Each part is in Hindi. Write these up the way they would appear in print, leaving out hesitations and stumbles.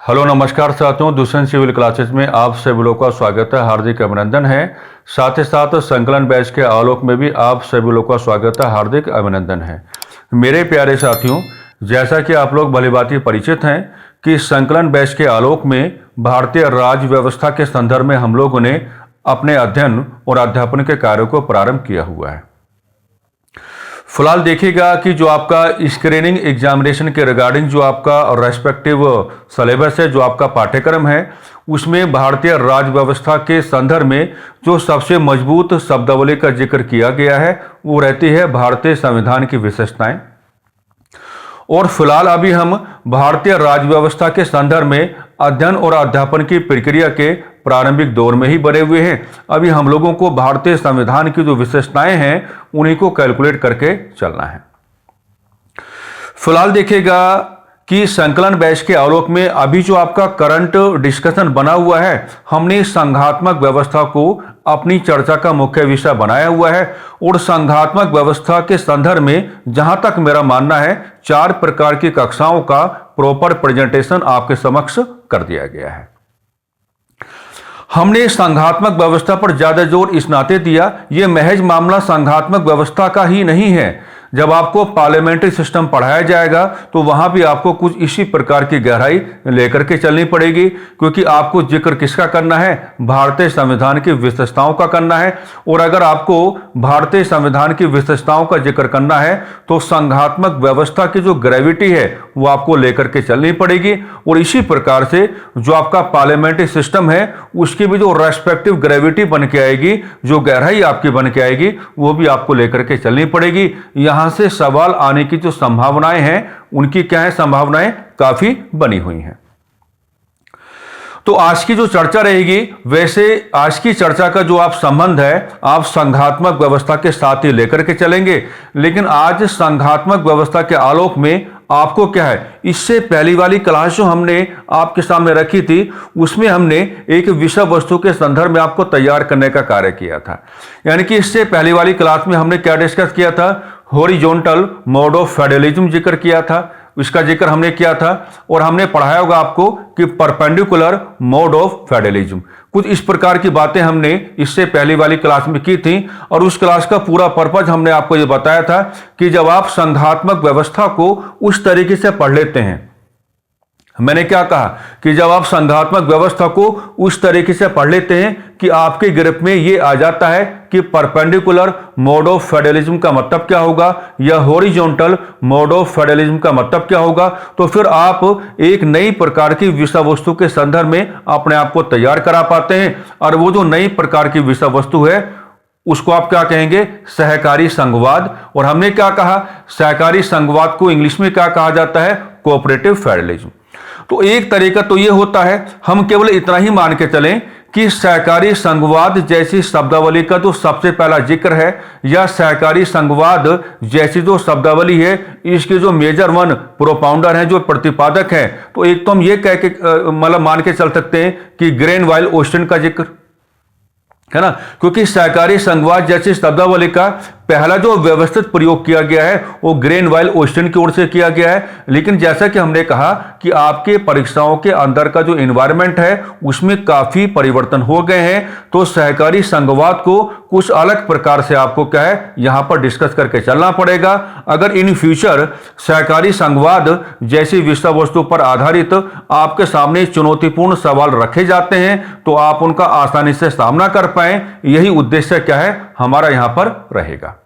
हेलो नमस्कार साथियों, दुष्यंत सिविल क्लासेस में आप सभी लोगों का स्वागत है, हार्दिक अभिनंदन है। साथ ही साथ संकलन बैच के आलोक में भी आप सभी लोगों का स्वागत है, हार्दिक अभिनंदन है। मेरे प्यारे साथियों, जैसा कि आप लोग भलीभांति परिचित हैं कि संकलन बैच के आलोक में भारतीय राज्य व्यवस्था के संदर्भ में हम लोगों ने अपने अध्ययन और अध्यापन के कार्यों को प्रारंभ किया हुआ है। फिलहाल देखिएगा कि जो आपका स्क्रीनिंग एग्जामिनेशन के रिगार्डिंग जो आपका रेस्पेक्टिव सिलेबस है, जो आपका पाठ्यक्रम है, उसमें भारतीय राज्य व्यवस्था के संदर्भ में जो सबसे मजबूत शब्दावली का जिक्र किया गया है वो रहती है भारतीय संविधान की विशेषताएं। और फिलहाल अभी हम भारतीय राज्य व्यवस्था के संदर्भ में अध्ययन और अध्यापन की प्रक्रिया के प्रारंभिक दौर में ही बने हुए हैं। अभी हम लोगों को भारतीय संविधान की जो विशेषताएं हैं उन्हीं को कैलकुलेट करके चलना है। फिलहाल देखिएगा कि संकलन बैच के आलोक में अभी जो आपका करंट डिस्कशन बना हुआ है, हमने संघात्मक व्यवस्था को अपनी चर्चा का मुख्य विषय बनाया हुआ है। और संघात्मक व्यवस्था के संदर्भ में जहां तक मेरा मानना है 4 प्रकार की कक्षाओं का प्रॉपर प्रेजेंटेशन आपके समक्ष कर दिया गया है। हमने संघात्मक व्यवस्था पर ज्यादा जोर इस नाते दिया, यह महज मामला संघात्मक व्यवस्था का ही नहीं है। जब आपको पार्लियामेंट्री सिस्टम पढ़ाया जाएगा तो वहां भी आपको कुछ इसी प्रकार की गहराई लेकर के चलनी पड़ेगी, क्योंकि आपको जिक्र किसका करना है? भारतीय संविधान की विशेषताओं का करना है। और अगर आपको भारतीय संविधान की विशेषताओं का जिक्र करना है तो संघात्मक व्यवस्था की जो ग्रेविटी है वो आपको लेकर के चलनी पड़ेगी। और इसी प्रकार से जो आपका पार्लियामेंट्री सिस्टम है उसकी भी जो रेस्पेक्टिव ग्रेविटी बन के आएगी, जो गहराई आपकी बन के आएगी, वो भी आपको लेकर के चलनी पड़ेगी। यहां से सवाल आने की जो संभावनाएं हैं उनकी क्या है? संभावनाएं काफी बनी हुई हैं। तो आज की जो चर्चा रहेगी, वैसे आज की चर्चा का जो आप संबंध है आप संघात्मक व्यवस्था के साथ ही लेकर के चलेंगे। लेकिन आज संघात्मक व्यवस्था के आलोक में आपको क्या है, इससे पहली वाली क्लास जो हमने आपके सामने रखी थी उसमें हमने एक विषय वस्तु के संदर्भ में आपको तैयार करने का कार्य किया था। यानी कि इससे पहली वाली क्लास में हमने क्या डिस्कस किया था? हॉरिजॉन्टल मोड ऑफ फेडरलिज्म जिक्र किया था, इसका जिक्र हमने किया था। और हमने पढ़ाया होगा आपको कि परपेंडिकुलर मोड ऑफ फेडरलिज्म, कुछ इस प्रकार की बातें हमने इससे पहली वाली क्लास में की थी। और उस क्लास का पूरा पर्पज हमने आपको ये बताया था कि जब आप संघात्मक व्यवस्था को उस तरीके से पढ़ लेते हैं, मैंने क्या कहा कि जब आप संघात्मक व्यवस्था को उस तरीके से पढ़ लेते हैं कि आपके ग्रिप में ये आ जाता है कि परपेंडिकुलर मोड ऑफ फेडरलिज्म का मतलब क्या होगा या हॉरिजॉन्टल मोड ऑफ फेडरलिज्म का मतलब क्या होगा, तो फिर आप एक नई प्रकार की विषय वस्तु के संदर्भ में अपने आप को तैयार करा पाते हैं। और वो जो नई प्रकार की विषय वस्तु है उसको आप क्या कहेंगे? सहकारी संघवाद। और हमने क्या कहा? सहकारी संघवाद को इंग्लिश में क्या कहा जाता है? Cooperative federalism. तो एक तरीका तो यह होता है, हम केवल इतना ही मान के चलें कि सहकारी संघवाद जैसी शब्दावली का जो सबसे पहला जिक्र है या सहकारी संघवाद जैसी जो शब्दावली है इसके जो मेजर वन प्रोपाउंडर हैं, जो प्रतिपादक हैं, तो एक तो हम ये कह के मतलब मान के चल सकते हैं कि ग्रेनवाइल ओस्टिन का जिक्र है ना, क्योंकि सहकारी संघवाद जैसी शब्दावली का पहला जो व्यवस्थित प्रयोग किया गया है वो ग्रेनवाइल ओस्टिन की ओर से किया गया है। लेकिन जैसा कि हमने कहा कि आपके परीक्षाओं के अंदर का जो एनवायरनमेंट है उसमें काफी परिवर्तन हो गए हैं, तो सहकारी संघवाद को कुछ अलग प्रकार से आपको क्या है यहां पर डिस्कस करके चलना पड़ेगा। अगर इन फ्यूचर सहकारी संघवाद जैसी विषय वस्तु पर आधारित आपके सामने चुनौतीपूर्ण सवाल रखे जाते हैं तो आप उनका आसानी से सामना कर पाए, यही उद्देश्य क्या है हमारा यहां पर रहेगा।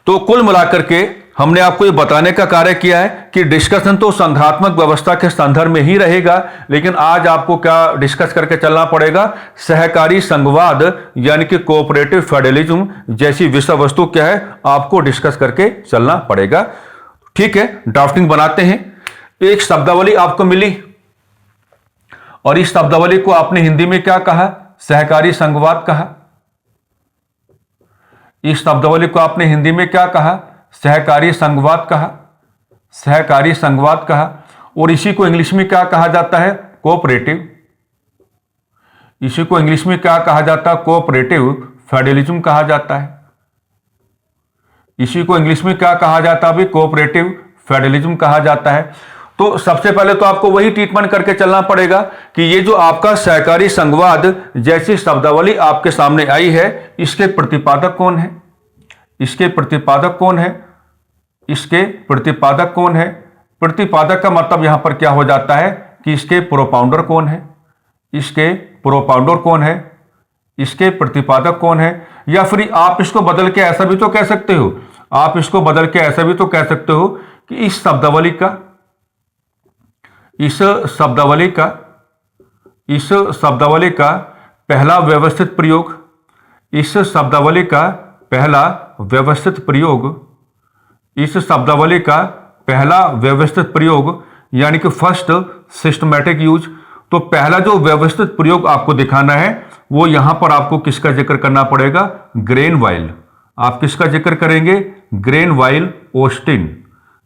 तो कुल मिलाकर के हमने आपको ये बताने का कार्य किया है कि डिस्कशन तो संघात्मक व्यवस्था के संदर्भ में ही रहेगा, लेकिन आज आपको क्या डिस्कस करके चलना पड़ेगा? सहकारी संघवाद यानी कि कोऑपरेटिव फेडरलिज्म जैसी विषय वस्तु क्या है आपको डिस्कस करके चलना पड़ेगा। ठीक है, ड्राफ्टिंग बनाते हैं। एक शब्दावली आपको मिली और इस शब्दावली को आपने हिंदी में क्या कहा? सहकारी संघवाद कहा। इस शब्दावली को आपने हिंदी में क्या कहा? सहकारी संघवाद कहा। सहकारी संघवाद कहा। और इसी को इंग्लिश में क्या कहा जाता है? कोऑपरेटिव। इसी को इंग्लिश में क्या कहा जाता है? कोऑपरेटिव फेडरलिज्म कहा जाता है। इसी को इंग्लिश में क्या कहा जाता है? अभी कोऑपरेटिव फेडरलिज्म कहा जाता है। तो सबसे पहले तो आपको वही ट्रीटमेंट करके चलना पड़ेगा कि ये जो आपका सहकारी संघवाद जैसी शब्दावली आपके सामने आई है, इसके प्रतिपादक कौन है? इसके प्रतिपादक कौन है? इसके प्रतिपादक कौन है? प्रतिपादक का मतलब यहां पर क्या हो जाता है कि इसके प्रोपाउंडर कौन है? इसके प्रोपाउंडर कौन है? इसके प्रतिपादक कौन है? या फिर आप इसको बदल के ऐसा भी तो कह सकते हो, आप इसको बदल के ऐसा भी तो कह सकते हो कि इस शब्दावली का पहला व्यवस्थित प्रयोग, इस शब्दावली का पहला व्यवस्थित प्रयोग, इस शब्दावली का पहला व्यवस्थित प्रयोग यानी कि फर्स्ट सिस्टमैटिक यूज। तो पहला जो व्यवस्थित प्रयोग आपको दिखाना है वो यहां पर आपको किसका जिक्र करना पड़ेगा? ग्रेनवाइल। आप किसका जिक्र करेंगे? ग्रेनवाइल ऑस्टिन।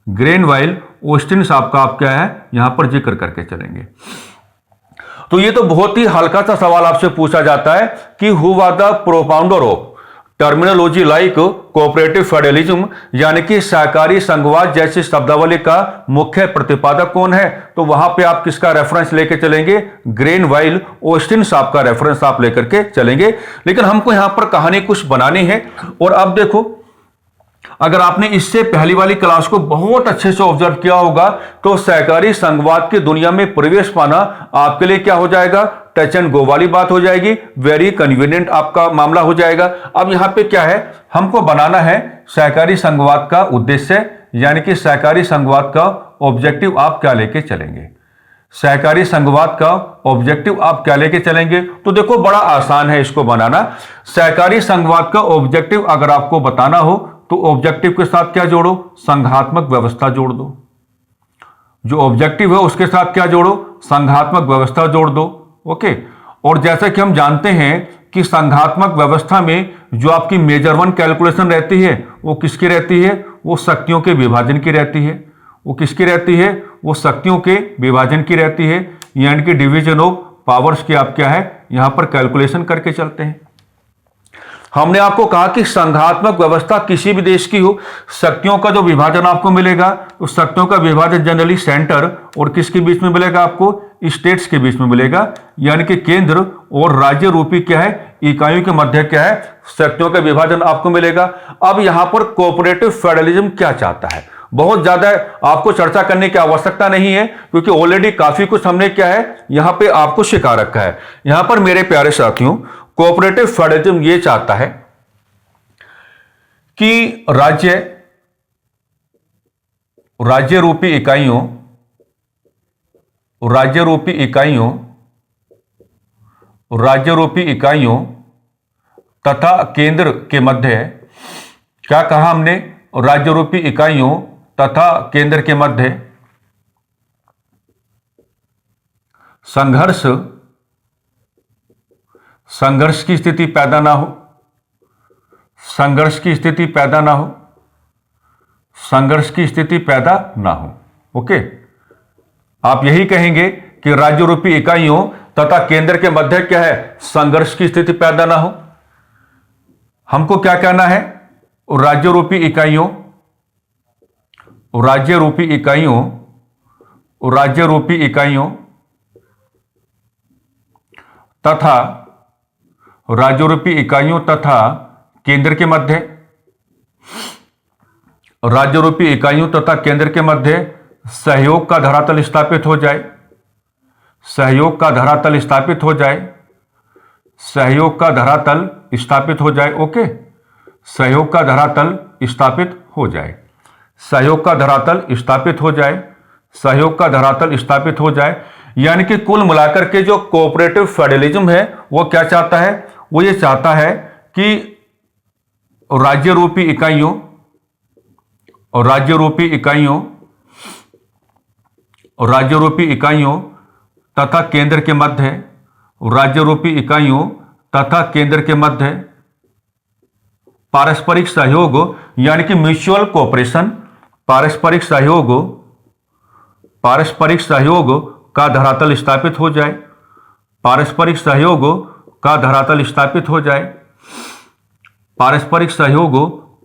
ग्रेनवाइल ऑस्टिन साहब का आप क्या है यहां पर जिक्र करके चलेंगे। तो ये तो बहुत ही हल्का सा सवाल आपसे पूछा जाता है कि who was the propounder of terminology like cooperative federalism, यानी कि सहकारी संघवाद जैसी शब्दावली का मुख्य प्रतिपादक कौन है? तो वहां पे आप किसका रेफरेंस लेके चलेंगे? ग्रेनवाइल ऑस्टिन साहब का रेफरेंस आप लेकर के चलेंगे। लेकिन हमको यहां पर कहानी कुछ बनानी है। और अब देखो, अगर आपने इससे पहली वाली क्लास को बहुत अच्छे से ऑब्जर्व किया होगा तो सहकारी संघवाद की दुनिया में प्रवेश पाना आपके लिए क्या हो जाएगा? टच एंड गो वाली बात हो जाएगी, वेरी कन्वीनियंट आपका मामला हो जाएगा। अब यहां पे क्या है, हमको बनाना है सहकारी संघवाद का उद्देश्य, यानी कि सहकारी संघवाद का ऑब्जेक्टिव आप क्या लेके चलेंगे? सहकारी संघवाद का ऑब्जेक्टिव आप क्या लेके चलेंगे? तो देखो बड़ा आसान है इसको बनाना। सहकारी संघवाद का ऑब्जेक्टिव अगर आपको बताना हो तो ऑब्जेक्टिव के साथ क्या जोड़ो? संघात्मक व्यवस्था जोड़ दो। जो ऑब्जेक्टिव है उसके साथ क्या जोड़ो? संघात्मक व्यवस्था जोड़ दो। ओके। और जैसा कि हम जानते हैं कि संघात्मक व्यवस्था में जो आपकी मेजर वन कैलकुलेशन रहती है वो किसकी रहती है? वो शक्तियों के विभाजन की रहती है। वो किसकी रहती है? वो शक्तियों के विभाजन की रहती है, यानी कि डिवीजन ऑफ पावर्स की आप क्या है यहां पर कैलकुलेशन करके चलते हैं। हमने आपको कहा कि संघात्मक व्यवस्था किसी भी देश की हो, शक्तियों का जो विभाजन आपको मिलेगा उस शक्तियों का विभाजन जनरली सेंटर और किसके बीच में मिलेगा? आपको स्टेट्स के बीच में मिलेगा, यानी कि केंद्र और राज्य रूपी क्या है इकाइयों के मध्य क्या है शक्तियों का विभाजन आपको मिलेगा। अब यहां पर कोऑपरेटिव फेडरलिज्म क्या चाहता है? बहुत ज्यादा आपको चर्चा करने की आवश्यकता नहीं है, क्योंकि ऑलरेडी काफी कुछ हमने क्या है यहां पे आपको सिखा रखा है। यहां पर मेरे प्यारे साथियों, कोऑपरेटिव फेडरलिज्म ये चाहता है कि राज्य रूपी इकाइयों तथा केंद्र के मध्य, क्या कहा हमने? राज्य रूपी इकाइयों तथा केंद्र के मध्य संघर्ष की स्थिति पैदा ना हो। संघर्ष की स्थिति पैदा ना हो। ओके। आप यही कहेंगे कि राज्य रूपी इकाइयों तथा केंद्र के मध्य क्या है? संघर्ष की स्थिति पैदा ना हो। हमको क्या कहना है? राज्य रूपी इकाइयों तथा केंद्र के मध्य, सहयोग का धरातल स्थापित हो जाए। ओके। सहयोग का धरातल स्थापित हो जाए। यानी कि कुल मिलाकर के जो कोऑपरेटिव फेडरलिज्म है वो क्या चाहता है? वो ये चाहता है कि राज्य रूपी इकाइयों तथा केंद्र के मध्य पारस्परिक सहयोग, यानी कि म्यूचुअल कोऑपरेशन, पारस्परिक सहयोग का धरातल स्थापित हो जाए। पारस्परिक सहयोग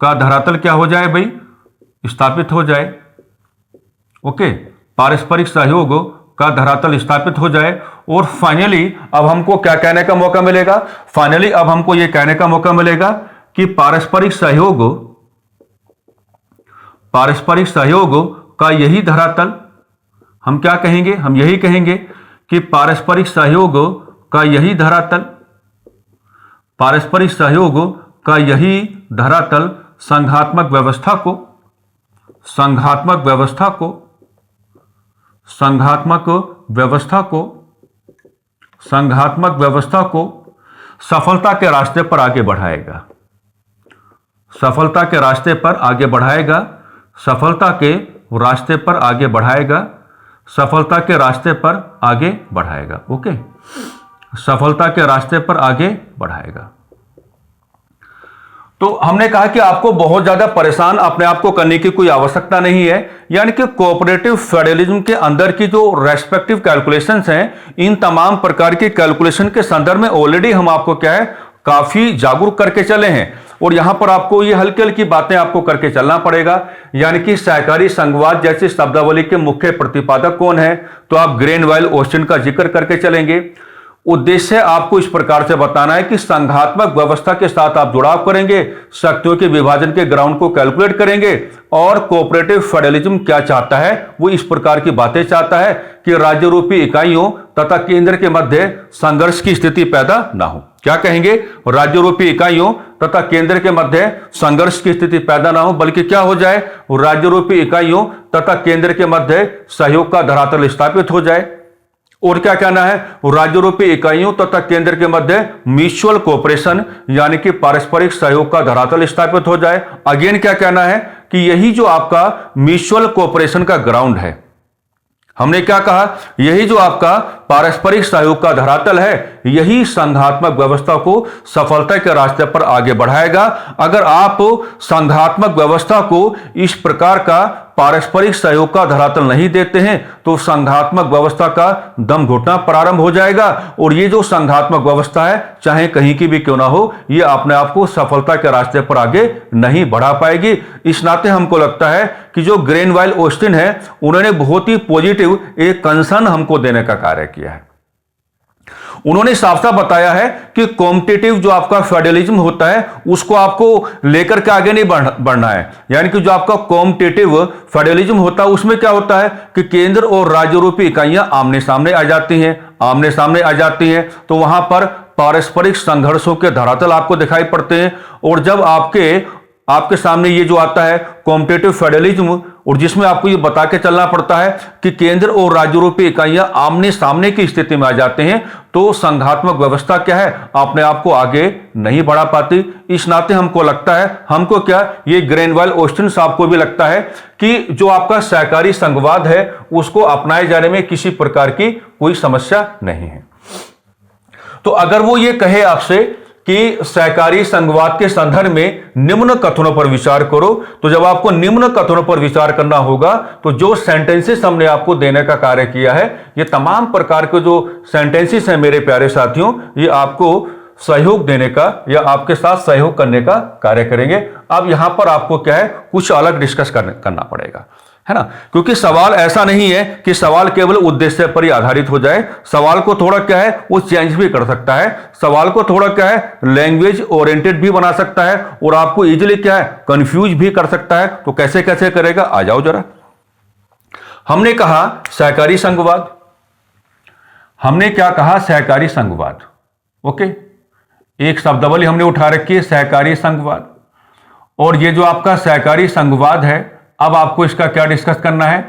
का धरातल क्या हो जाए भाई? स्थापित हो जाए। ओके। पारस्परिक सहयोग का धरातल स्थापित हो जाए। और फाइनली अब हमको क्या कहने का मौका मिलेगा? फाइनली अब हमको यह कहने का मौका मिलेगा कि पारस्परिक सहयोग का यही धरातल, हम क्या कहेंगे? हम यही कहेंगे कि पारस्परिक सहयोग का यही धरातल, पारस्परिक सहयोग का यही धरातल संघात्मक व्यवस्था को सफलता के रास्ते पर आगे बढ़ाएगा, सफलता के रास्ते पर आगे बढ़ाएगा, सफलता के रास्ते पर आगे बढ़ाएगा, सफलता के रास्ते पर आगे बढ़ाएगा। ओके, सफलता के रास्ते पर आगे बढ़ाएगा। तो हमने कहा कि आपको बहुत ज्यादा परेशान अपने आप को करने की कोई आवश्यकता नहीं है, यानी कि कोऑपरेटिव फेडरलिज्म के अंदर की जो रेस्पेक्टिव कैलकुलेशंस हैं, इन तमाम प्रकार की कैलकुलेशन के संदर्भ में ऑलरेडी हम आपको क्या है, काफी जागरूक करके चले हैं। और यहां पर आपको ये हल्की हल्की बातें आपको करके चलना पड़ेगा, यानी कि सहकारी संघवाद जैसी शब्दावली के मुख्य प्रतिपादक कौन है, तो आप ग्रेनवाइल ऑस्टिन का जिक्र करके चलेंगे। उद्देश्य आपको इस प्रकार से बताना है कि संघात्मक व्यवस्था के साथ आप जुड़ाव करेंगे, शक्तियों के विभाजन के ग्राउंड को कैलकुलेट करेंगे, और कोऑपरेटिव फेडरलिज्म क्या चाहता है, वो इस प्रकार की बातें चाहता है कि राज्य रूपी इकाइयों तथा केंद्र के मध्य संघर्ष की स्थिति पैदा ना हो। क्या कहेंगे? राज्य रूपी इकाइयों तथा केंद्र के मध्य संघर्ष की स्थिति पैदा ना हो, बल्कि क्या हो जाए, राज्य रूपी इकाइयों तथा केंद्र के मध्य सहयोग का धरातल स्थापित हो जाए। और क्या कहना है? राज्य रूपी इकाइयों तथा केंद्र के मध्य म्यूचुअल कोऑपरेशन यानी कि पारस्परिक सहयोग का धरातल स्थापित हो जाए। अगेन क्या कहना है कि यही जो आपका म्यूचुअल कोऑपरेशन का ग्राउंड है, हमने क्या कहा, यही जो आपका पारस्परिक सहयोग का धरातल है, यही संघात्मक व्यवस्था को सफलता के रास्ते पर आगे बढ़ाएगा। अगर आप संघात्मक व्यवस्था को इस प्रकार का पारस्परिक सहयोग का धरातल नहीं देते हैं तो संघात्मक व्यवस्था का दम घुटना प्रारंभ हो जाएगा, और ये जो संघात्मक व्यवस्था है, चाहे कहीं की भी क्यों ना हो, ये अपने आप को सफलता के रास्ते पर आगे नहीं बढ़ा पाएगी। इस नाते हमको लगता है कि जो ग्रेनवाइल ऑस्टिन है, उन्होंने बहुत ही पॉजिटिव एक कंसर्न हमको देने का कार्य किया है। उन्होंने साफ साफ बताया है कि कॉम्पिटिटिव जो आपका फेडरलिज्म होता है, उसको आपको लेकर के आगे नहीं बढ़ना है। यानी कि जो आपका कॉम्पिटिटिव फेडरलिज्म होता है, उसमें क्या होता है कि केंद्र और राज्य रूपी इकाइयां आमने सामने आ जाती हैं, तो वहां पर पारस्परिक संघर्षों के धरातल आपको दिखाई पड़ते हैं। और जब आपके सामने ये जो आता है कॉम्पिटिटिव फेडरलिज्म, और जिसमें आपको ये बता के चलना पड़ता है कि केंद्र और राज्य रूपी इकाइयां आमने सामने की स्थिति में आ जाते हैं, तो संघात्मक व्यवस्था क्या है, अपने आप को आगे नहीं बढ़ा पाती। इस नाते हमको लगता है, हमको क्या, ये ग्रेनवाइल ऑस्टिन साहब को भी लगता है कि जो आपका सहकारी संघवाद है, उसको अपनाए जाने में किसी प्रकार की कोई समस्या नहीं है। तो अगर वो ये कहे आपसे कि सहकारी संघवाद के संदर्भ में निम्न कथनों पर विचार करो, तो जब आपको निम्न कथनों पर विचार करना होगा, तो जो सेंटेंसेस हमने आपको देने का कार्य किया है, ये तमाम प्रकार के जो सेंटेंसेस हैं मेरे प्यारे साथियों, ये आपको सहयोग देने का या आपके साथ सहयोग करने का कार्य करेंगे। अब यहां पर आपको क्या है, कुछ अलग डिस्कस करना पड़ेगा, है ना, क्योंकि सवाल ऐसा नहीं है कि सवाल केवल उद्देश्य पर ही आधारित हो जाए। सवाल को थोड़ा क्या है, वो चेंज भी कर सकता है, सवाल को थोड़ा क्या है, लैंग्वेज ओरिएंटेड भी बना सकता है, और आपको इजीली क्या है, कंफ्यूज भी कर सकता है। तो कैसे कैसे करेगा, आ जाओ जरा। हमने कहा सहकारी संघवाद, हमने क्या कहा, सहकारी संघवाद। ओके, एक शब्दावली हमने उठा रखी है, सहकारी संघवाद। और ये जो आपका सहकारी संघवाद है, अब आपको इसका क्या डिस्कस करना है,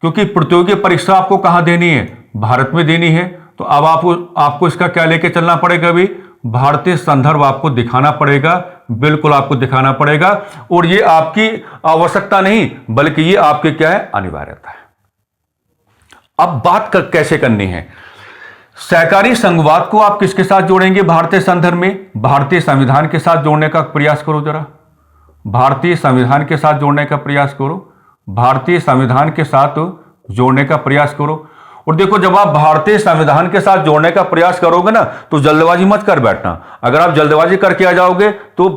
क्योंकि प्रतियोगी परीक्षा आपको कहां देनी है, भारत में देनी है। तो अब आपको इसका क्या लेके चलना पड़ेगा, अभी भारतीय संदर्भ आपको दिखाना पड़ेगा, बिल्कुल आपको दिखाना पड़ेगा। और ये आपकी आवश्यकता नहीं, बल्कि ये आपकी क्या है, अनिवार्यता है। अब बात कैसे करनी है, सहकारी संघवाद को आप किसके साथ जोड़ेंगे भारतीय संदर्भ में, भारतीय संविधान के साथ जोड़ने का प्रयास करो जरा, भारतीय संविधान के साथ जोड़ने का प्रयास करो, भारतीय संविधान के साथ जोड़ने का प्रयास करो। और देखो, जब आप भारतीय संविधान के साथ जोड़ने का प्रयास करोगे ना, तो जल्दबाजी मत कर बैठना। अगर आप जल्दबाजी करके आ जाओगे तो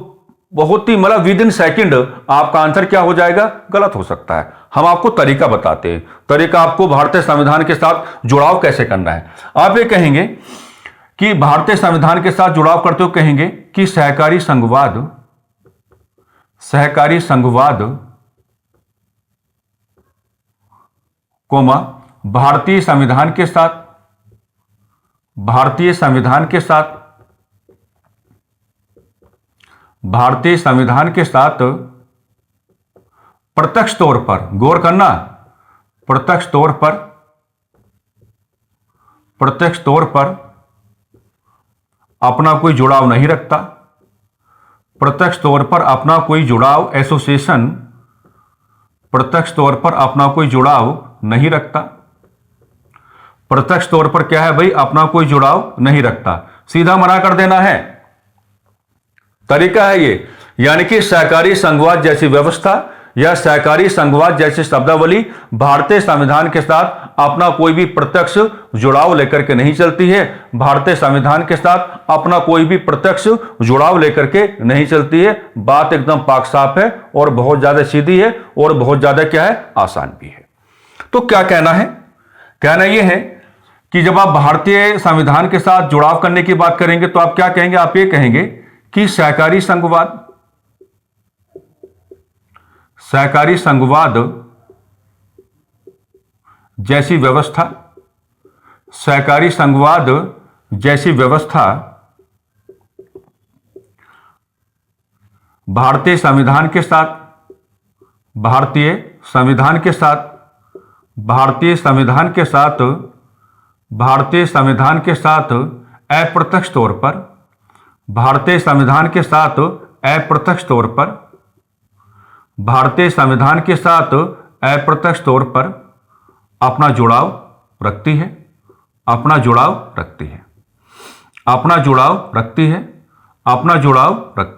बहुत ही मतलब विद इन सेकेंड आपका आंसर क्या हो जाएगा, गलत हो सकता है। हम आपको तरीका बताते हैं, तरीका आपको भारतीय संविधान के साथ जुड़ाव कैसे करना है। आप ये कहेंगे कि भारतीय संविधान के साथ जुड़ाव करते हुए कहेंगे कि सहकारी संघवाद कोमा भारतीय संविधान के साथ प्रत्यक्ष तौर पर, गौर करना, प्रत्यक्ष तौर पर अपना कोई जुड़ाव नहीं रखता, प्रत्यक्ष तौर पर अपना कोई जुड़ाव, एसोसिएशन प्रत्यक्ष तौर पर अपना कोई जुड़ाव नहीं रखता। प्रत्यक्ष तौर पर क्या है भाई, अपना कोई जुड़ाव नहीं रखता, सीधा मना कर देना है, तरीका है ये। यानी कि सहकारी संघवाद जैसी व्यवस्था या सहकारी संघवाद जैसी शब्दावली भारतीय संविधान के साथ अपना कोई भी प्रत्यक्ष जुड़ाव लेकर के नहीं चलती है, भारतीय संविधान के साथ अपना कोई भी प्रत्यक्ष जुड़ाव लेकर के नहीं चलती है। बात एकदम पाक साफ है और बहुत ज्यादा सीधी है और बहुत ज्यादा क्या है, आसान भी है। तो क्या कहना है, कहना यह है कि जब आप भारतीय संविधान के साथ जुड़ाव करने की बात करेंगे तो आप क्या कहेंगे, आप ये कहेंगे कि सहकारी संघवाद जैसी व्यवस्था, सहकारी संघवाद जैसी व्यवस्था भारतीय संविधान के साथ अप्रत्यक्ष तौर पर, भारतीय संविधान के साथ अप्रत्यक्ष तौर पर अपना जुड़ाव रखती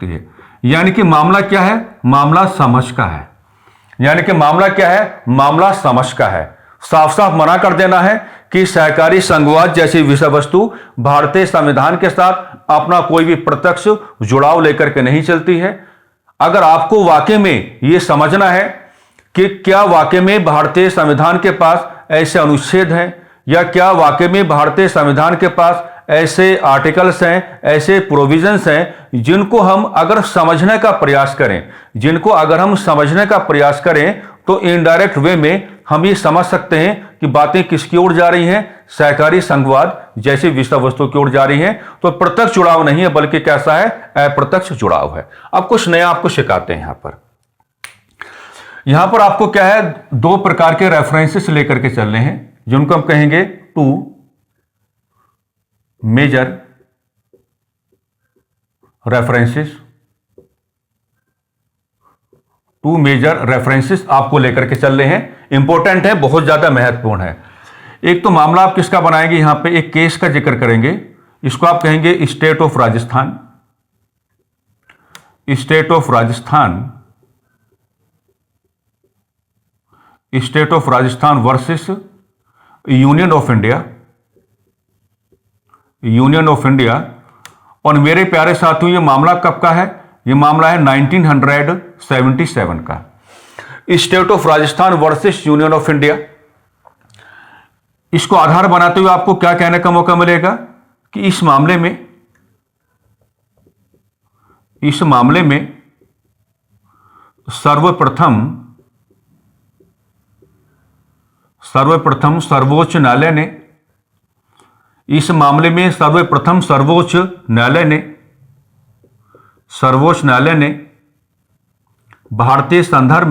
है। यानी कि मामला क्या है, मामला समझ का है, साफ साफ मना कर देना है कि सहकारी संघवाद जैसी विषय वस्तु भारतीय संविधान के साथ अपना कोई भी प्रत्यक्ष जुड़ाव लेकर के नहीं चलती है। अगर आपको वाकई में यह समझना है कि क्या वाकई में भारतीय संविधान के पास ऐसे अनुच्छेद हैं या क्या वाकई में भारतीय संविधान के पास ऐसे आर्टिकल्स हैं, ऐसे प्रोविजंस हैं जिनको हम अगर समझने का प्रयास करें तो इनडायरेक्ट वे में हम ये समझ सकते हैं कि बातें किसकी ओर जा रही हैं, सहकारी संघवाद जैसी विषय वस्तु की ओर जा रही हैं। तो प्रत्यक्ष जुड़ाव नहीं है बल्कि कैसा है, अप्रत्यक्ष जुड़ाव है। अब कुछ नया आपको सिखाते हैं। यहां पर आपको क्या है, दो प्रकार के रेफरेंसेस लेकर के चलने हैं जिनको हम कहेंगे टू मेजर रेफरेंसेस आपको लेकर के चल रहे हैं। इंपॉर्टेंट है, बहुत ज्यादा महत्वपूर्ण है। एक तो मामला आप किसका बनाएंगे, यहां पे एक केस का जिक्र करेंगे, इसको आप कहेंगे state of Rajasthan versus union of India. और मेरे प्यारे साथियों, ये मामला कब का है, ये मामला है 1977 का। State of Rajasthan versus union of India, इसको आधार बनाते हुए आपको क्या कहने का मौका मिलेगा कि इस मामले में सर्वप्रथम सर्वोच्च न्यायालय ने भारतीय संदर्भ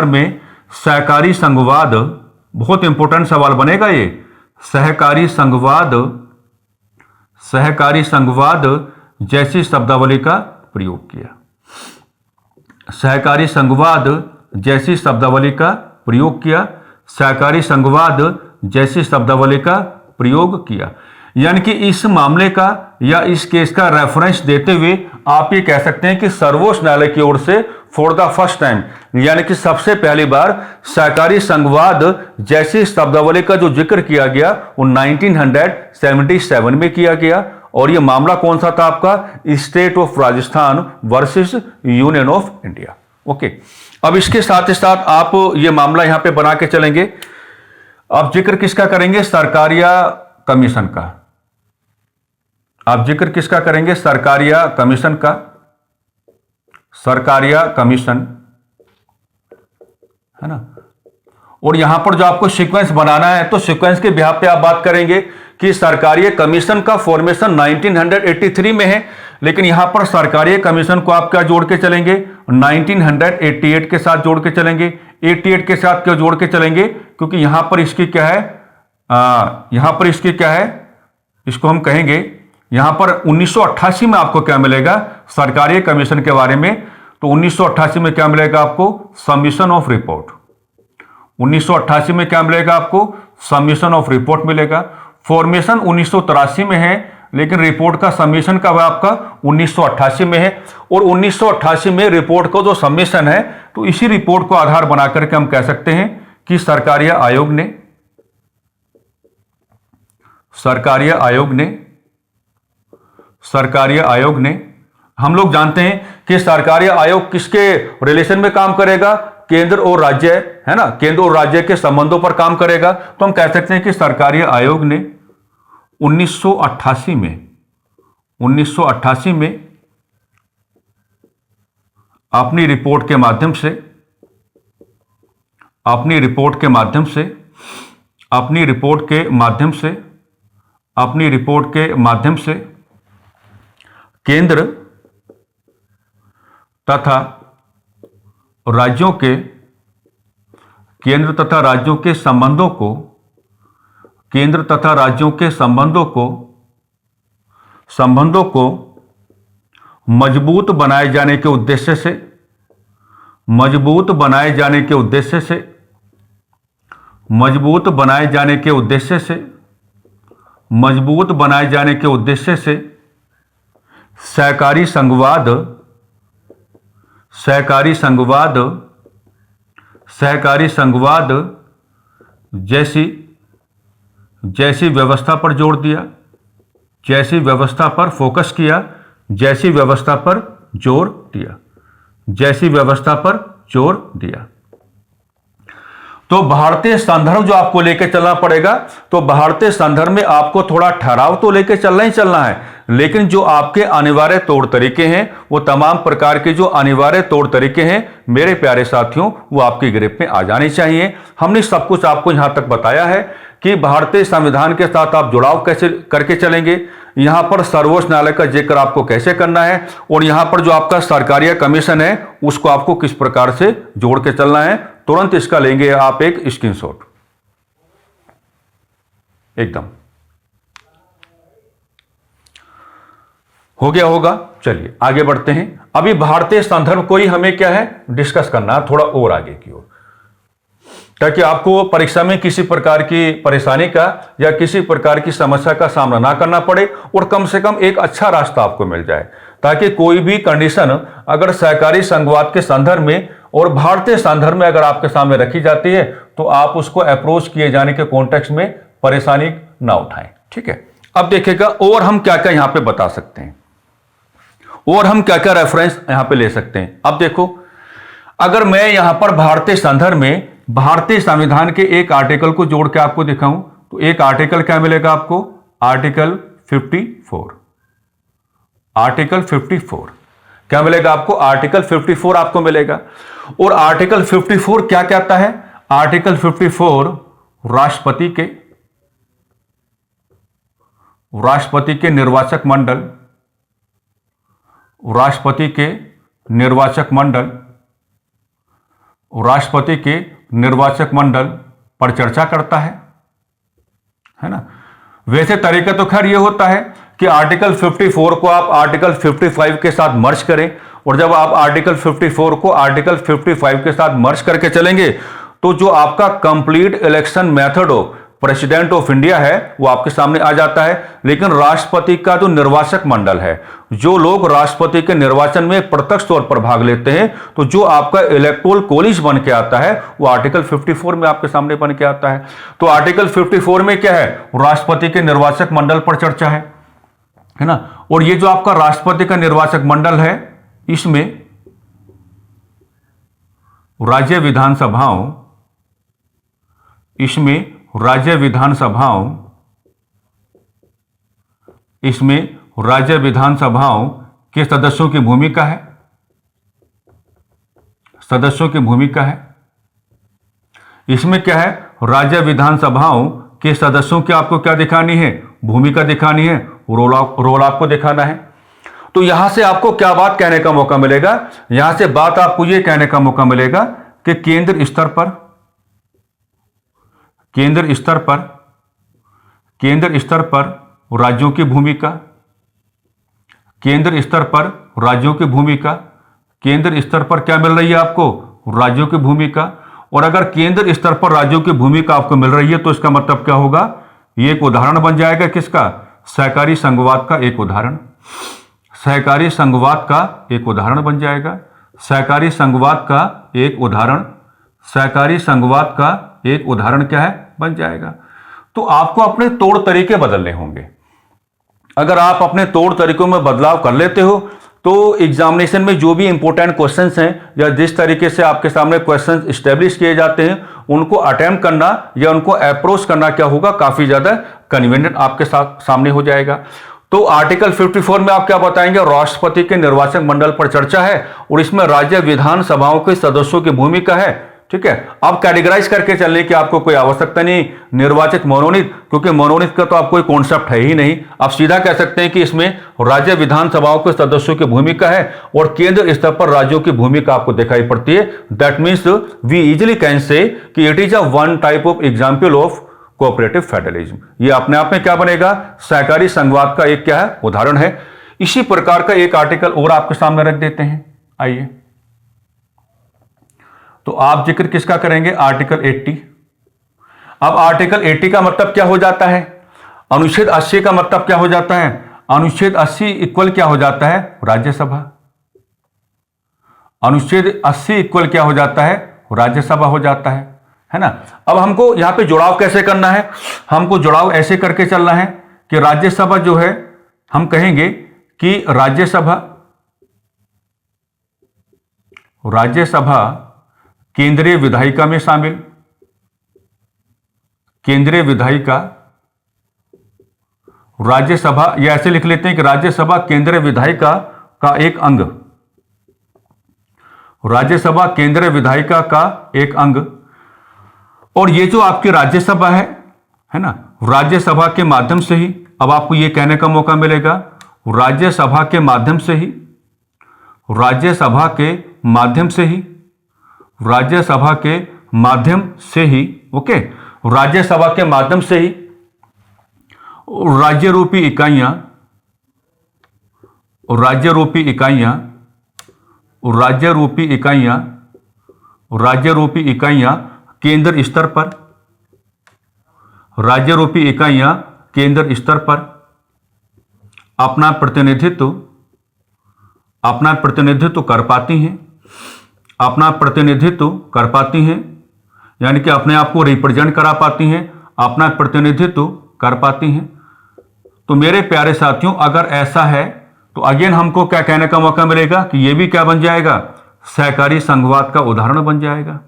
में सहकारी संघवाद, बहुत इंपॉर्टेंट सवाल बनेगा ये, सहकारी संघवाद जैसी शब्दावली का प्रयोग किया। सहकारी संघवाद जैसी शब्दावली का प्रयोग किया। यानी कि इस मामले का या इस केस का रेफरेंस देते हुए आप ये कह सकते हैं कि सर्वोच्च न्यायालय की ओर से फॉर द फर्स्ट टाइम, यानी कि सबसे पहली बार सहकारी संघवाद जैसी शब्दावली का जो जिक्र किया गया वो 1977 में किया गया। और ये मामला कौन सा था आपका? State of Rajasthan versus union of India. Okay, अब इसके साथ ही साथ आप ये मामला यहां पे बना के चलेंगे। आप जिक्र किसका करेंगे? सरकारिया कमीशन का। आप जिक्र किसका करेंगे? सरकारिया कमीशन का। सरकारिया कमीशन, है ना। और यहां पर जो आपको सीक्वेंस बनाना है तो सीक्वेंस के बिहाफ पे आप बात करेंगे कि सरकारिया कमीशन का फॉर्मेशन 1983 में है, लेकिन यहां पर सरकारिया कमीशन को आप क्या जोड़ के चलेंगे? 1988 के साथ जोड़ के चलेंगे। 88 के साथ क्यों जोड़ के चलेंगे? क्योंकि यहां पर इसकी क्या है, यहां पर इसकी क्या है, इसको हम कहेंगे यहां पर 1988 में आपको क्या मिलेगा सरकारी कमीशन के बारे में? तो 1988 में क्या मिलेगा आपको? Submission of report. 1988 में क्या मिलेगा आपको? सबमिशन ऑफ रिपोर्ट मिलेगा। फॉर्मेशन 1983 में है, लेकिन रिपोर्ट का सबमिशन कब है आपका? 1988 में है। और 1988 में रिपोर्ट का जो सबमिशन है, तो इसी रिपोर्ट को आधार बना करके हम कह सकते हैं कि सरकारिया आयोग ने हम लोग जानते हैं कि सरकारिया आयोग किसके रिलेशन में काम करेगा? केंद्र और राज्य, है ना, केंद्र और राज्य के संबंधों पर काम करेगा। तो हम कह सकते हैं कि सरकारिया आयोग ने 1988 में अपनी रिपोर्ट के माध्यम से केंद्र तथा राज्यों के संबंधों को मजबूत बनाए जाने के उद्देश्य से सहकारी संघवाद जैसी व्यवस्था पर जोर दिया, जैसी व्यवस्था पर फोकस किया, जैसी व्यवस्था पर जोर दिया। तो भारतीय संदर्भ जो आपको लेके चलना पड़ेगा, तो भारतीय संदर्भ में आपको थोड़ा ठहराव तो लेके चलना ही चलना है, लेकिन जो आपके अनिवार्य तौर तरीके हैं, वो तमाम प्रकार के जो अनिवार्य तौर तरीके हैं मेरे प्यारे साथियों, वो आपकी गिरफ्त में आ जानी चाहिए। हमने सब कुछ आपको यहां तक बताया है कि भारतीय संविधान के साथ आप जुड़ाव कैसे करके चलेंगे, यहां पर सर्वोच्च न्यायालय का जिक्र आपको कैसे करना है, और यहां पर जो आपका सरकारिया कमीशन है उसको आपको किस प्रकार से जोड़ के चलना है। तुरंत इसका लेंगे आप एक स्क्रीनशॉट, एकदम हो गया होगा। चलिए आगे बढ़ते हैं। अभी भारतीय संदर्भ को ही हमें क्या है डिस्कस करना है थोड़ा और आगे की ओर, ताकि आपको परीक्षा में किसी प्रकार की परेशानी का या किसी प्रकार की समस्या का सामना ना करना पड़े, और कम से कम एक अच्छा रास्ता आपको मिल जाए, ताकि कोई भी कंडीशन अगर सहकारी संघवाद के संदर्भ में और भारतीय संदर्भ में अगर आपके सामने रखी जाती है तो आप उसको अप्रोच किए जाने के कॉन्टेक्स्ट में परेशानी ना उठाएं। ठीक है, अब देखिएगा और हम क्या क्या यहां पे बता सकते हैं, और हम क्या क्या रेफरेंस यहां पे ले सकते हैं। अब देखो, अगर मैं यहां पर भारतीय संदर्भ में भारतीय संविधान के एक आर्टिकल को जोड़ के आपको दिखाऊं, तो एक आर्टिकल क्या मिलेगा आपको? आर्टिकल 54। आर्टिकल 54 क्या मिलेगा आपको? आर्टिकल 54 आपको मिलेगा। और आर्टिकल 54 क्या कहता है? आर्टिकल 54 राष्ट्रपति के निर्वाचक मंडल पर चर्चा करता है ना। वैसे तरीका तो खैर ये होता है कि आर्टिकल 54 को आप आर्टिकल 55 के साथ मर्ज करें, और जब आप आर्टिकल 54 को आर्टिकल 55 के साथ मर्ज करके चलेंगे तो जो आपका कंप्लीट इलेक्शन मेथड हो, प्रेसिडेंट ऑफ इंडिया है वो आपके सामने आ जाता है। लेकिन राष्ट्रपति का जो निर्वाचक मंडल है, जो लोग राष्ट्रपति के निर्वाचन में प्रत्यक्ष तौर पर भाग लेते हैं, तो जो आपका इलेक्टोरल कॉलेज बन के आता है वो आर्टिकल 54 में आपके सामने बन के आता है। तो आर्टिकल 54 में क्या है, राष्ट्रपति के निर्वाचक मंडल पर चर्चा है ना। और ये जो आपका राष्ट्रपति का निर्वाचक मंडल है, इसमें राज्य विधानसभाओं के सदस्यों की भूमिका है। इसमें क्या है, राज्य विधानसभाओं के सदस्यों की आपको क्या दिखानी है, भूमिका दिखानी है, रोल आपको दिखाना है। तो यहां से आपको क्या बात कहने का मौका मिलेगा, यहां से बात आपको यह कहने का मौका मिलेगा कि केंद्र स्तर पर राज्यों की भूमिका, केंद्र स्तर पर क्या मिल रही है आपको, राज्यों की भूमिका। और अगर केंद्र स्तर पर राज्यों की भूमिका आपको मिल रही है तो इसका मतलब क्या होगा, ये एक उदाहरण बन जाएगा किसका, सहकारी संघवाद का एक उदाहरण, सहकारी संघवाद का एक उदाहरण बन जाएगा। सहकारी संघवाद का एक उदाहरण क्या है, बन जाएगा। तो आपको अपने तौर तरीके बदलने होंगे। अगर आप अपने तौर तरीकों में बदलाव कर लेते हो तो एग्जामिनेशन में जो भी इंपॉर्टेंट क्वेश्चंस हैं या जिस तरीके से आपके सामने क्वेश्चंस एस्टेब्लिश किए जाते हैं उनको अटेम्प्ट करना या उनको अप्रोच करना क्या होगा, काफी ज्यादा कन्वीनियंट आपके सामने हो जाएगा। तो आर्टिकल 54 में आप क्या बताएंगे, राष्ट्रपति के निर्वाचक मंडल पर चर्चा है और इसमें राज्य विधानसभाओं के सदस्यों की भूमिका है। ठीक है, अब कैटेगराइज करके चलने की आपको कोई आवश्यकता नहीं, निर्वाचित मनोनीत, क्योंकि मनोनीत का तो आपको कोई कॉन्सेप्ट है ही नहीं। आप सीधा कह सकते हैं कि इसमें राज्य विधानसभाओं के सदस्यों की भूमिका है और केंद्र स्तर पर राज्यों की भूमिका आपको दिखाई पड़ती है। That means we easily can say कि it is a one type of example of cooperative federalism. ये अपने आप में क्या बनेगा, सहकारी संघवाद का एक क्या है, उदाहरण है। इसी प्रकार का एक आर्टिकल और आपके सामने रख देते हैं। आइए, तो आप जिक्र किसका करेंगे, आर्टिकल 80। अब आर्टिकल 80 का मतलब क्या हो जाता है, अनुच्छेद 80 का मतलब क्या हो जाता है, अनुच्छेद 80 इक्वल क्या हो जाता है, राज्यसभा। अनुच्छेद 80 इक्वल क्या हो जाता है, राज्यसभा हो जाता है ना। अब हमको यहां पे जुड़ाव कैसे करना है, हमको जुड़ाव ऐसे करके चलना है कि राज्यसभा जो है हम कहेंगे कि राज्यसभा केंद्रीय विधायिका में शामिल, केंद्रीय विधायिका राज्यसभा, या ऐसे लिख लेते हैं कि राज्यसभा केंद्रीय विधायिका का एक अंग, राज्यसभा केंद्रीय विधायिका का एक अंग। और ये जो आपकी राज्यसभा है ना, राज्यसभा के माध्यम से ही, अब आपको ये कहने का मौका मिलेगा, राज्यसभा के माध्यम से ही, राज्यसभा के माध्यम से ही, राज्यसभा के माध्यम से ही, ओके, राज्यसभा के माध्यम से ही राज्य रूपी इकाइयां, राज्य रूपी इकाइयां, राज्य रूपी इकाइयां, राज्य रूपी इकाइयां केंद्र स्तर पर, राज्य रूपी इकाइयां केंद्र स्तर पर अपना प्रतिनिधित्व कर पाती हैं, अपना प्रतिनिधित्व कर पाती हैं, यानी कि अपने आप को रिप्रेजेंट करा पाती हैं, अपना प्रतिनिधित्व कर पाती हैं। तो मेरे प्यारे साथियों, अगर ऐसा है तो अगेन हमको क्या कहने का मौका मिलेगा कि ये भी क्या बन जाएगा, सहकारी संघवाद का उदाहरण बन जाएगा।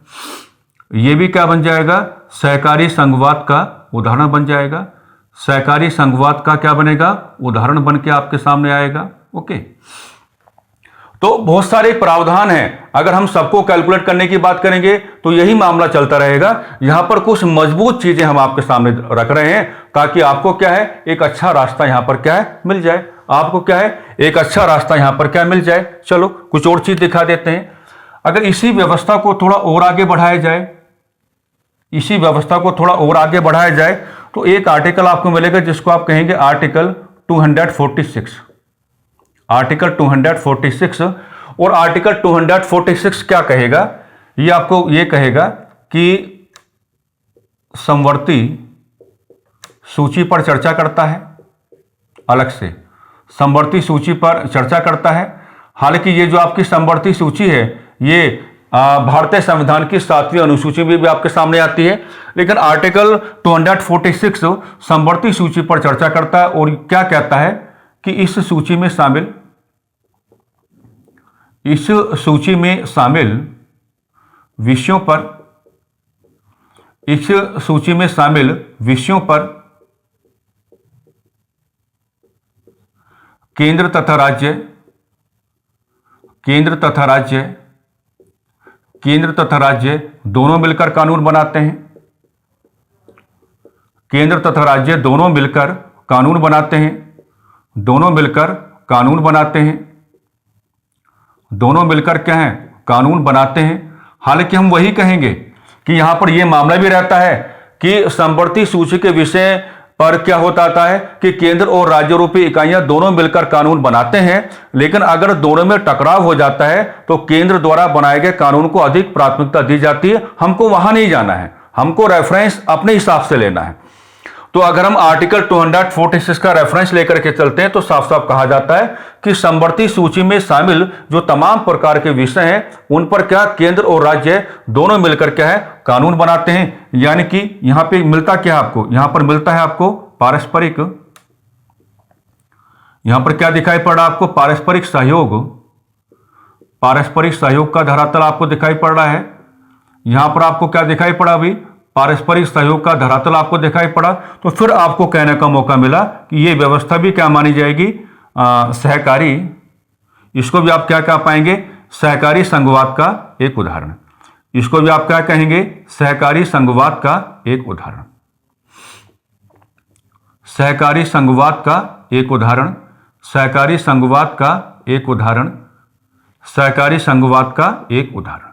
ये भी क्या बन जाएगा, सहकारी संघवाद का उदाहरण बन जाएगा। सहकारी संघवाद का क्या बनेगा, उदाहरण बन के आपके सामने आएगा। ओके, तो बहुत सारे प्रावधान हैं। अगर हम सबको कैलकुलेट करने की बात करेंगे तो यही मामला चलता रहेगा। यहां पर कुछ मजबूत चीजें हम आपके सामने रख रहे हैं ताकि आपको क्या है, एक अच्छा रास्ता यहां पर क्या है, मिल जाए। आपको क्या है, एक अच्छा रास्ता यहां पर क्या मिल जाए। चलो कुछ और चीज दिखा देते हैं। अगर इसी व्यवस्था को थोड़ा और आगे बढ़ाया जाए, इसी व्यवस्था को थोड़ा और आगे बढ़ाया जाए तो एक आर्टिकल आपको मिलेगा जिसको आप कहेंगे आर्टिकल 246, आर्टिकल 246। और आर्टिकल 246 क्या कहेगा, ये आपको ये कहेगा कि समवर्ती सूची पर चर्चा करता है, अलग से समवर्ती सूची पर चर्चा करता है। हालांकि ये जो आपकी समवर्ती सूची है ये भारतीय संविधान की 7वीं अनुसूची में भी आपके सामने आती है, लेकिन आर्टिकल 246 समवर्ती सूची पर चर्चा करता है और क्या कहता है कि इस सूची में शामिल विषयों पर केंद्र तथा राज्य दोनों मिलकर कानून बनाते हैं। केंद्र तथा राज्य दोनों मिलकर कानून बनाते हैं। दोनों मिलकर क्या है? कानून बनाते हैं। हालांकि हम वही कहेंगे कि यहां पर यह मामला भी रहता है कि समवर्ती सूची के विषय पर क्या होता है कि केंद्र और राज्य रूपी इकाइयां दोनों मिलकर कानून बनाते हैं, लेकिन अगर दोनों में टकराव हो जाता है तो केंद्र द्वारा बनाए गए कानून को अधिक प्राथमिकता दी जाती है। हमको वहां नहीं जाना है, हमको रेफरेंस अपने हिसाब से लेना है। तो अगर हम आर्टिकल 246 का रेफरेंस लेकर के चलते हैं तो साफ साफ कहा जाता है कि समवर्ती सूची में शामिल जो तमाम प्रकार के विषय हैं उन पर क्या केंद्र और राज्य दोनों मिलकर क्या है? कानून बनाते हैं। यानी कि यहां पे मिलता क्या है आपको? यहां पर मिलता है आपको पारस्परिक, यहां पर क्या दिखाई पड़ रहा है आपको? पारस्परिक सहयोग का धरातल आपको दिखाई पड़ रहा है। यहां पर आपको क्या दिखाई पड़ा? अभी पारस्परिक सहयोग का धरातल आपको दिखाई पड़ा। तो फिर आपको कहने का मौका मिला कि यह व्यवस्था भी क्या मानी जाएगी? सहकारी। इसको भी आप क्या कह पाएंगे? सहकारी संघवाद का एक उदाहरण। इसको भी आप क्या कहेंगे? सहकारी संघवाद का एक उदाहरण। सहकारी संघवाद का एक उदाहरण। सहकारी संघवाद का एक उदाहरण। सहकारी संघवाद का एक उदाहरण।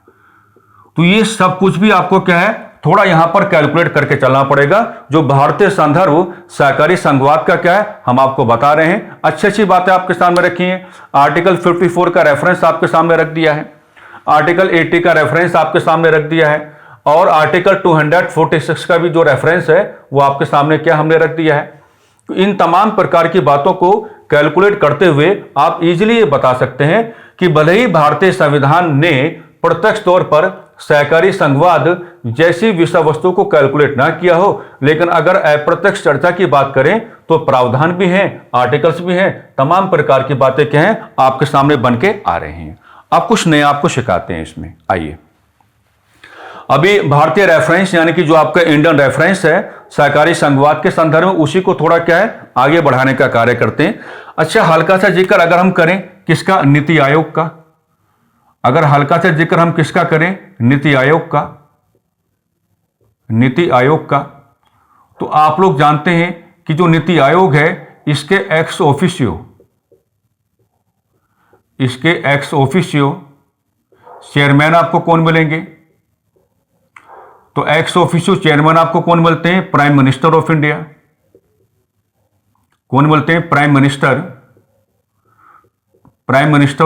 तो ये सब कुछ भी आपको क्या है? थोड़ा यहां पर कैलकुलेट करके चलना पड़ेगा। जो भारतीय संदर्भ सहकारी संघवाद का क्या है हम आपको बता रहे हैं। अच्छी अच्छी बातें आपके सामने रखी हैं। आर्टिकल 54 का रेफरेंस आपके सामने रख दिया है। आर्टिकल 80 का रेफरेंस आपके सामने रख दिया है। और आर्टिकल 246 का भी जो रेफरेंस है वो आपके सामने क्या हमने रख दिया है। तो इन तमाम प्रकार की बातों को कैलकुलेट करते हुए आप इजीली ये बता सकते हैं कि भले ही भारतीय संविधान ने प्रत्यक्ष तौर पर सहकारी संघवाद जैसी विषय वस्तु को कैलकुलेट ना किया हो, लेकिन अगर अप्रत्यक्ष चर्चा की बात करें तो प्रावधान भी हैं, आर्टिकल्स भी हैं, तमाम प्रकार की बातें क्या हैं आपके सामने बन के आ रहे हैं। अब कुछ नया आपको सिखाते हैं इसमें। आइए अभी भारतीय रेफरेंस यानी कि जो आपका इंडियन रेफरेंस है सहकारी संघवाद के संदर्भ में, उसी को थोड़ा क्या है आगे बढ़ाने का कार्य करते हैं। अच्छा, हल्का सा जिक्र अगर हम करें किसका? नीति आयोग का। अगर हल्का सा जिक्र हम किसका करें? नीति आयोग का। नीति आयोग का। तो आप लोग जानते हैं कि जो नीति आयोग है इसके एक्स ऑफिशियो चेयरमैन आपको कौन मिलेंगे? तो एक्स ऑफिशियो चेयरमैन आपको कौन मिलते हैं? Prime minister of India. कौन मिलते हैं? प्राइम मिनिस्टर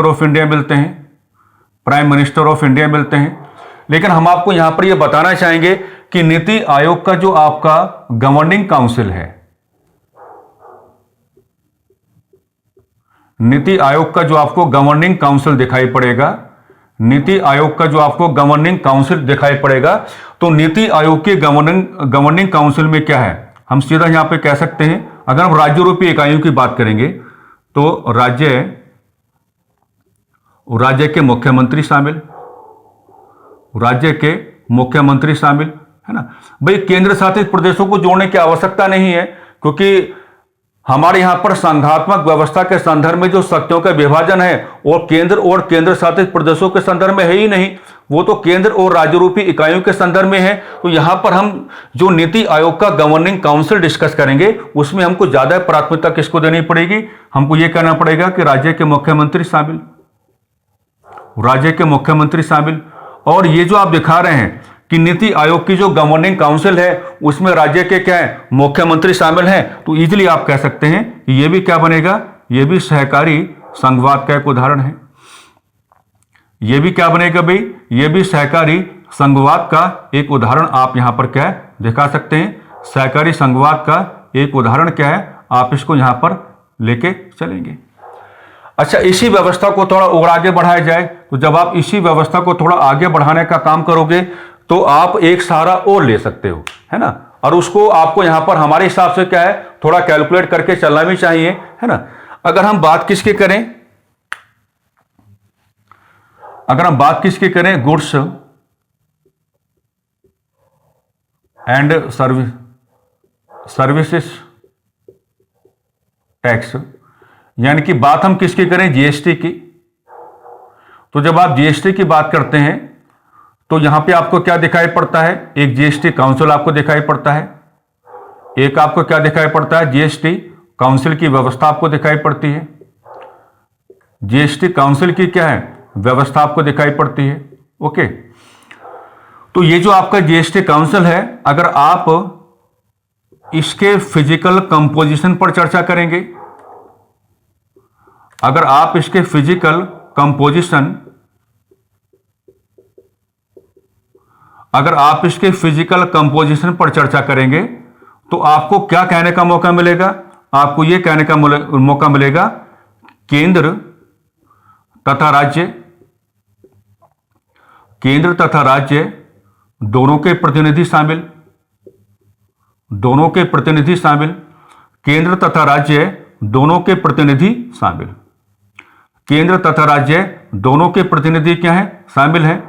ऑफ इंडिया मिलते हैं। प्राइम मिनिस्टर ऑफ इंडिया मिलते हैं। लेकिन हम आपको यहां पर यह बताना चाहेंगे कि नीति आयोग का जो आपका गवर्निंग काउंसिल है, नीति आयोग का जो आपको गवर्निंग काउंसिल दिखाई पड़ेगा, नीति आयोग का जो आपको गवर्निंग काउंसिल दिखाई पड़ेगा, तो नीति आयोग के गवर्निंग काउंसिल में क्या है? हम सीधा यहां पे कह सकते हैं, अगर हम राज्य रूपी इकाइयों की बात करेंगे तो राज्य के मुख्यमंत्री शामिल, है ना भाई। केंद्र शासित प्रदेशों को जोड़ने की आवश्यकता नहीं है, क्योंकि हमारे यहां पर संघात्मक व्यवस्था के संदर्भ में जो शक्तियों का विभाजन है और केंद्र शासित प्रदेशों के संदर्भ में है ही नहीं, वो तो केंद्र और राज्य रूपी इकाइयों के संदर्भ में है। तो यहां पर हम जो नीति आयोग का गवर्निंग काउंसिल डिस्कस करेंगे उसमें हमको ज्यादा प्राथमिकता किसको देनी पड़ेगी? हमको यह कहना पड़ेगा कि राज्य के मुख्यमंत्री शामिल। और ये जो आप दिखा रहे हैं कि नीति आयोग की जो गवर्निंग काउंसिल है उसमें राज्य के क्या है? मुख्यमंत्री शामिल हैं। तो इजीली आप कह सकते हैं कि ये भी क्या बनेगा? ये भी सहकारी संघवाद का एक उदाहरण है। ये भी क्या बनेगा भाई? ये भी सहकारी संघवाद का एक उदाहरण आप यहां पर क्या दिखा सकते हैं? सहकारी संघवाद का एक उदाहरण क्या है, आप इसको यहां पर लेके चलेंगे। अच्छा, इसी व्यवस्था को थोड़ा और आगे बढ़ाया जाए, तो जब आप इसी व्यवस्था को थोड़ा आगे बढ़ाने का काम करोगे तो आप एक सहारा और ले सकते हो, है ना। और उसको आपको यहां पर हमारे हिसाब से क्या है, थोड़ा कैलकुलेट करके चलना भी चाहिए, है ना। अगर हम बात किसकी करें, गुड्स एंड सर्विसेज टैक्स, यानी कि बात हम किसकी करें, जीएसटी की। तो जब आप जीएसटी की बात करते हैं तो यहां पे आपको क्या दिखाई पड़ता है, एक जीएसटी काउंसिल आपको दिखाई पड़ता है, एक आपको क्या दिखाई पड़ता है, जीएसटी काउंसिल की व्यवस्था आपको दिखाई पड़ती है। जीएसटी काउंसिल की क्या है, व्यवस्था आपको दिखाई पड़ती है। ओके, तो ये जो आपका जीएसटी काउंसिल है, अगर आप इसके फिजिकल कंपोजिशन पर चर्चा करेंगे, अगर आप इसके फिजिकल कंपोजिशन पर चर्चा करेंगे तो आपको क्या कहने का मौका मिलेगा, आपको यह कहने का मौका मिलेगा केंद्र तथा राज्य दोनों के प्रतिनिधि शामिल, केंद्र तथा राज्य दोनों के प्रतिनिधि शामिल, केंद्र तथा राज्य दोनों के प्रतिनिधि क्या है, शामिल हैं।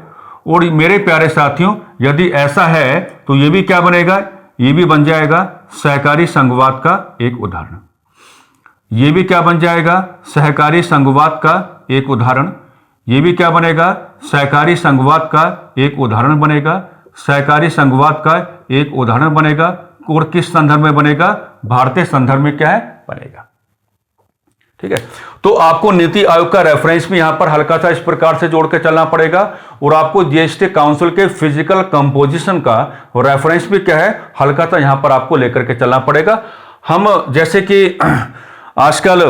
और मेरे प्यारे साथियों, यदि ऐसा है तो ये भी क्या बनेगा, ये भी बन जाएगा सहकारी संघवाद का एक उदाहरण। ये भी क्या बन जाएगा, सहकारी संघवाद का एक उदाहरण। ये भी क्या बनेगा, सहकारी संघवाद का एक उदाहरण बनेगा, सहकारी संघवाद का एक उदाहरण बनेगा। और किस संदर्भ में बनेगा, भारतीय संदर्भ में क्या है, बनेगा। ठीक है, तो आपको नीति आयोग का रेफरेंस भी यहां पर हल्का सा इस प्रकार से जोड़ के चलना पड़ेगा, और आपको जीएसटी काउंसिल के फिजिकल कंपोजिशन का रेफरेंस भी क्या है, हल्का सा यहां पर आपको लेकर के चलना पड़ेगा। हम जैसे कि आजकल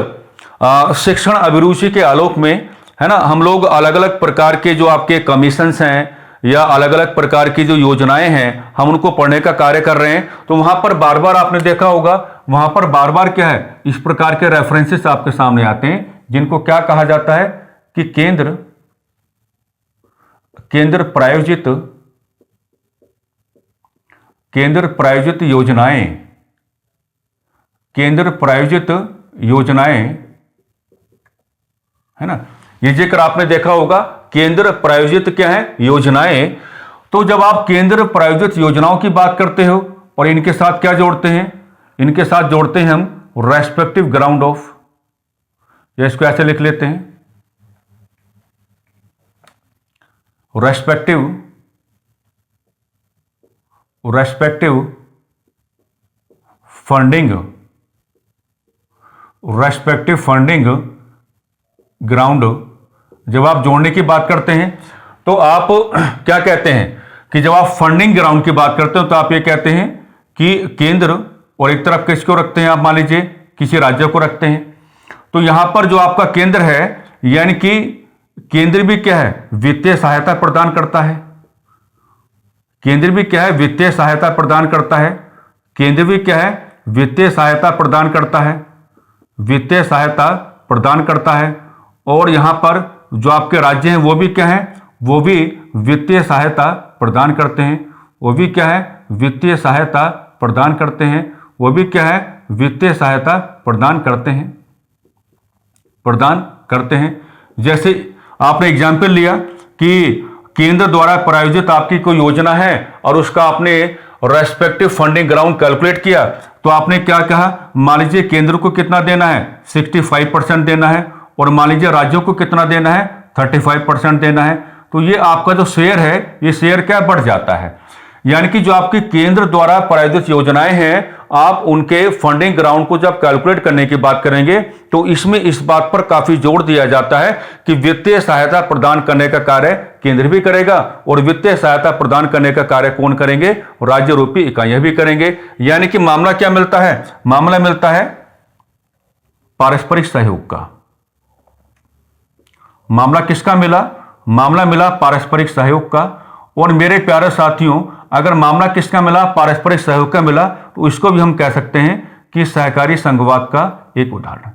शिक्षण अभिरुचि के आलोक में, है ना, हम लोग अलग अलग प्रकार के जो आपके कमीशंस हैं या अलग अलग प्रकार की जो योजनाएं हैं, हम उनको पढ़ने का कार्य कर रहे हैं। तो वहां पर बार बार आपने देखा होगा, वहां पर बार बार क्या है, इस प्रकार के रेफरेंसेस आपके सामने आते हैं, जिनको क्या कहा जाता है कि केंद्र प्रायोजित योजनाएं, है ना। ये जिक्र आपने देखा होगा, केंद्र प्रायोजित क्या है, योजनाएं। तो जब आप केंद्र प्रायोजित योजनाओं की बात करते हो और इनके साथ क्या जोड़ते हैं, इनके साथ जोड़ते हैं हम रेस्पेक्टिव ग्राउंड ऑफ, या इसको ऐसे लिख लेते हैं, रेस्पेक्टिव फंडिंग ग्राउंड। जब आप जोड़ने की बात करते हैं तो आप क्या कहते हैं कि जब आप फंडिंग ग्राउंड की बात करते हो तो आप ये कहते हैं कि केंद्र, और एक तरफ किसको रखते हैं, आप मान लीजिए किसी राज्य को रखते हैं। तो यहां पर जो आपका केंद्र है, यानी कि केंद्र भी क्या है, वित्तीय सहायता प्रदान करता है। केंद्र भी क्या है, वित्तीय सहायता प्रदान करता है। केंद्र भी क्या है, वित्तीय सहायता प्रदान करता है, वित्तीय सहायता प्रदान करता है। और यहां पर जो आपके राज्य हैं वो भी क्या है, वो भी वित्तीय सहायता प्रदान करते हैं, वो भी क्या है, वित्तीय सहायता प्रदान करते हैं, वो भी क्या है, वित्तीय सहायता प्रदान करते हैं। जैसे आपने एग्जाम्पल लिया कि केंद्र द्वारा प्रायोजित आपकी कोई योजना है और उसका आपने रेस्पेक्टिव फंडिंग ग्राउंड कैलकुलेट किया, तो आपने क्या कहा, मान लीजिए केंद्र को कितना देना है, 65% देना है, और मान लीजिए राज्यों को कितना देना है, 35% देना है। तो ये आपका जो शेयर है, ये शेयर क्या बढ़ जाता है। यानी कि जो आपकी केंद्र द्वारा प्रायोजित योजनाएं हैं, आप उनके फंडिंग ग्राउंड को जब कैलकुलेट करने की बात करेंगे तो इसमें इस बात पर काफी जोर दिया जाता है कि वित्तीय सहायता प्रदान करने का कार्य केंद्र भी करेगा, और वित्तीय सहायता प्रदान करने का कार्य कौन करेंगे, राज्य रूपी इकाइयां भी करेंगे। यानी कि मामला क्या मिलता है, मामला मिलता है पारस्परिक सहयोग का। मामला किसका मिला, मामला मिला पारस्परिक सहयोग का। और मेरे प्यारे साथियों, अगर मामला किसका मिला, पारस्परिक सहयोग का मिला, तो इसको भी हम कह सकते हैं कि सहकारी संघवाद का एक उदाहरण।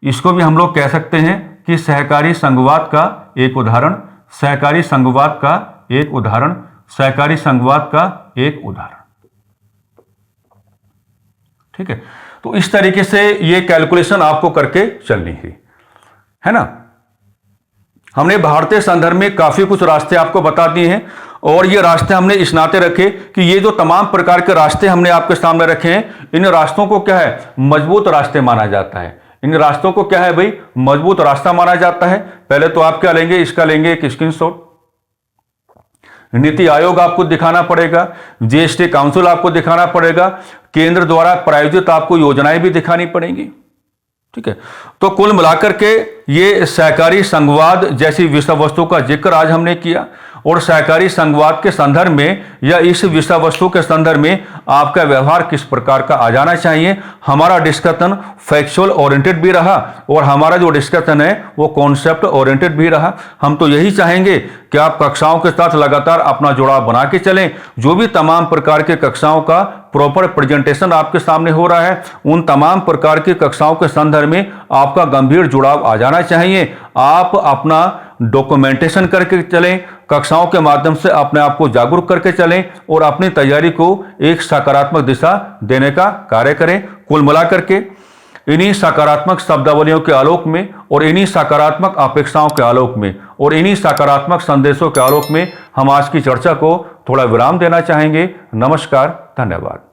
इसको भी हम लोग कह सकते हैं कि सहकारी संघवाद का एक उदाहरण, सहकारी संघवाद का एक उदाहरण, सहकारी संघवाद का एक उदाहरण। ठीक है, तो इस तरीके से ये कैलकुलेशन आपको करके चलनी है ना। हमने भारतीय संदर्भ में काफी कुछ रास्ते आपको बता दिए हैं, और ये रास्ते हमने इस नाते रखे कि ये जो तमाम प्रकार के रास्ते हमने आपके सामने रखे हैं, इन रास्तों को क्या है, मजबूत रास्ते माना जाता है। इन रास्तों को क्या है भाई, मजबूत रास्ता माना जाता है। पहले तो आप क्या लेंगे, इसका लेंगे एक स्क्रीनशॉट। नीति आयोग आपको दिखाना पड़ेगा, जीएसटी काउंसिल आपको दिखाना पड़ेगा, केंद्र द्वारा प्रायोजित आपको योजनाएं भी दिखानी पड़ेंगी। ठीक है, तो कुल मिलाकर के ये सहकारी संघवाद जैसी विषय वस्तु का जिक्र आज हमने किया, और सहकारी संघवाद के संदर्भ में या इस विषय वस्तु के संदर्भ में आपका व्यवहार किस प्रकार का आ जाना चाहिए। हमारा डिस्कशन फैक्चुअल ओरिएंटेड भी रहा, और हमारा जो डिस्कशन है वो कॉन्सेप्ट ओरिएंटेड भी रहा। हम तो यही चाहेंगे कि आप कक्षाओं के साथ लगातार अपना जुड़ाव बना के चलें। जो भी तमाम प्रकार के कक्षाओं का प्रॉपर प्रेजेंटेशन आपके सामने हो रहा है, उन तमाम प्रकार की कक्षाओं के संदर्भ में आपका गंभीर जुड़ाव आ जाना चाहिए। आप अपना डॉक्यूमेंटेशन करके चलें, कक्षाओं के माध्यम से अपने आप को जागरूक करके चलें, और अपनी तैयारी को एक सकारात्मक दिशा देने का कार्य करें। कुल मिलाकर के इन्हीं सकारात्मक शब्दावलियों के आलोक में, और इन्हीं सकारात्मक अपेक्षाओं के आलोक में, और इन्हीं सकारात्मक संदेशों के आलोक में हम आज की चर्चा को थोड़ा विराम देना चाहेंगे। नमस्कार, धन्यवाद।